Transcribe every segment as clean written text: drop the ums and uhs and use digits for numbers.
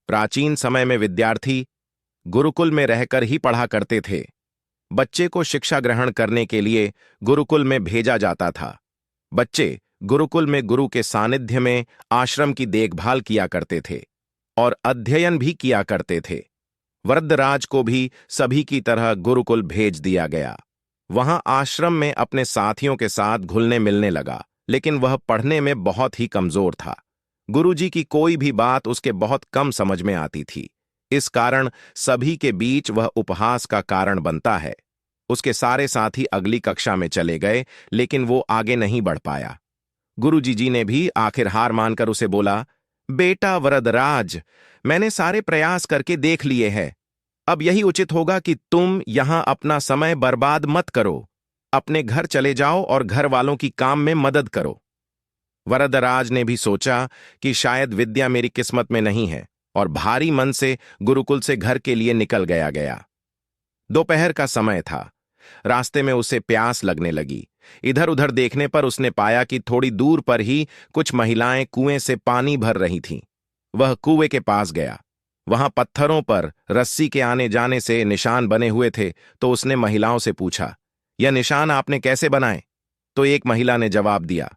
प्राचीन समय में विद्यार्थी गुरुकुल में रहकर ही पढ़ा करते थे। बच्चे को शिक्षा ग्रहण करने के लिए गुरुकुल में भेजा जाता था। बच्चे गुरुकुल में गुरु के सानिध्य में आश्रम की देखभाल किया करते थे और अध्ययन भी किया करते थे। वरदराज को भी सभी की तरह गुरुकुल भेज दिया गया। वहां आश्रम में अपने साथियों के साथ घुलने मिलने लगा, लेकिन वह पढ़ने में बहुत ही कमजोर था। गुरुजी की कोई भी बात उसके बहुत कम समझ में आती थी। इस कारण सभी के बीच वह उपहास का कारण बनता है। उसके सारे साथी अगली कक्षा में चले गए, लेकिन वो आगे नहीं बढ़ पाया। गुरुजी ने भी आखिर हार मानकर उसे बोला, बेटा वरदराज, मैंने सारे प्रयास करके देख लिए हैं। अब यही उचित होगा कि तुम यहां अपना समय बर्बाद मत करो। अपने घर चले जाओ और घर वालों की काम में मदद करो। वरदराज ने भी सोचा कि शायद विद्या मेरी किस्मत में नहीं है, और भारी मन से गुरुकुल से घर के लिए निकल गया। दोपहर का समय था। रास्ते में उसे प्यास लगने लगी। इधर उधर देखने पर उसने पाया कि थोड़ी दूर पर ही कुछ महिलाएं कुएं से पानी भर रही थीं। वह कुएं के पास गया। वहां पत्थरों पर रस्सी के आने जाने से निशान बने हुए थे, तो उसने महिलाओं से पूछा, यह निशान आपने कैसे बनाए? तो एक महिला ने जवाब दिया,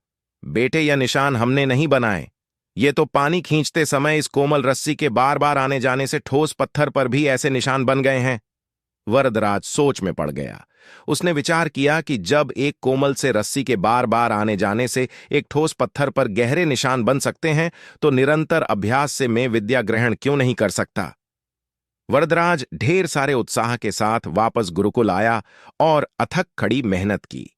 बेटे, यह निशान हमने नहीं बनाए। ये तो पानी खींचते समय इस कोमल रस्सी के बार बार आने जाने से ठोस पत्थर पर भी ऐसे निशान बन गए हैं। वरदराज सोच में पड़ गया। उसने विचार किया कि जब एक कोमल से रस्सी के बार बार आने जाने से एक ठोस पत्थर पर गहरे निशान बन सकते हैं, तो निरंतर अभ्यास से मैं विद्या ग्रहण क्यों नहीं कर सकता। वरदराज ढेर सारे उत्साह के साथ वापस गुरुकुल आया और अथक खड़ी मेहनत की।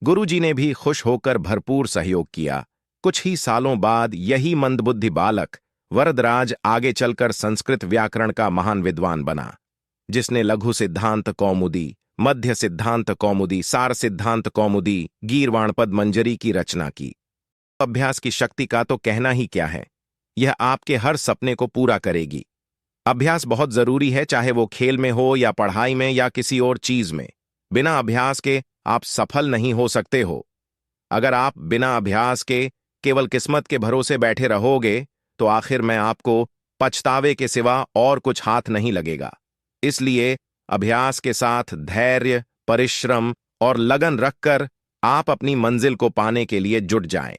गुरुजी ने भी खुश होकर भरपूर सहयोग किया। कुछ ही सालों बाद यही मंदबुद्धि बालक वरदराज आगे चलकर संस्कृत व्याकरण का महान विद्वान बना, जिसने लघु सिद्धांत कौमुदी, मध्य सिद्धांत कौमुदी, सार सिद्धांत कौमुदी, गीर्वाणपद मंजरी की रचना की। अभ्यास की शक्ति का तो कहना ही क्या है। यह आपके हर सपने को पूरा करेगी। अभ्यास बहुत जरूरी है, चाहे वो खेल में हो या पढ़ाई में या किसी और चीज में। बिना अभ्यास के आप सफल नहीं हो सकते हो। अगर आप बिना अभ्यास के केवल किस्मत के भरोसे बैठे रहोगे, तो आखिर में आपको पछतावे के सिवा और कुछ हाथ नहीं लगेगा। इसलिए अभ्यास के साथ धैर्य, परिश्रम और लगन रखकर आप अपनी मंजिल को पाने के लिए जुट जाएं।